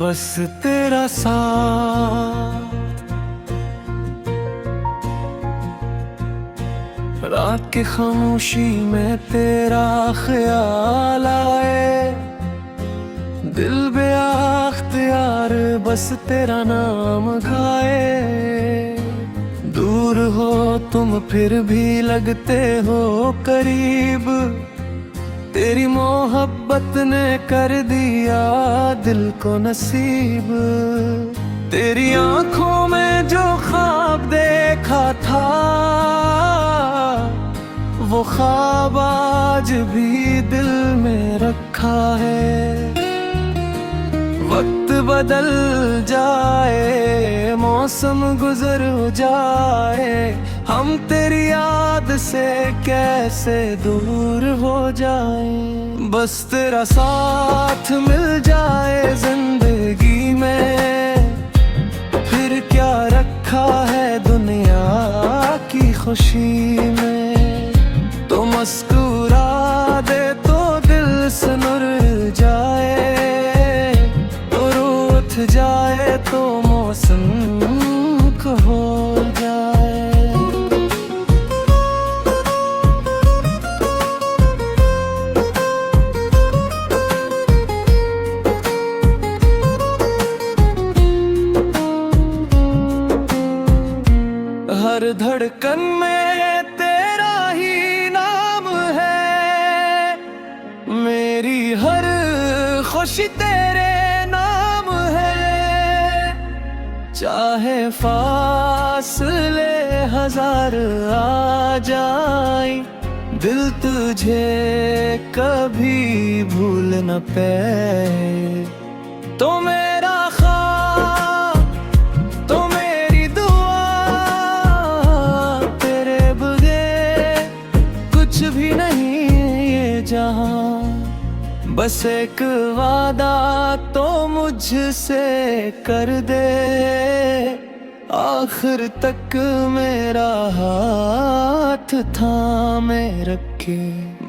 बस तेरा साथ। रात की खामोशी में तेरा ख्याल आए, दिल बेअख्तियार बस तेरा नाम गाए। दूर हो तुम फिर भी लगते हो करीब, तेरी मोहब्बत ने कर दिया दिल को नसीब। तेरी आंखों में जो ख्वाब देखा था, वो ख्वाब आज भी दिल में रखा है। वक्त बदल जाए, मौसम गुजर जाए, हम तेरी याद से कैसे दूर हो जाएं। बस तेरा साथ मिल जाए जिंदगी में, फिर क्या रखा है दुनिया की खुशी में। तो मुस्कुरा दे तो दिल से नूर जाए, जाए तो मौसम को हो जाए। हर धड़कन में तेरा ही नाम है, मेरी हर खुशी तेरे चाहे फासले हजार आ जाए, दिल तुझे कभी भूल न पाए। तो मेरा ख्वाब तो मेरी दुआ, तेरे बगैर कुछ भी नहीं ये जहां। बस एक वादा तो मुझसे कर दे, आखिर तक मेरा हाथ थामे रखे।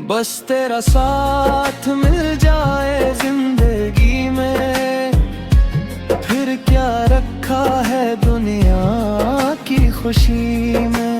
बस तेरा साथ मिल जाए जिंदगी में, फिर क्या रखा है दुनिया की खुशी में।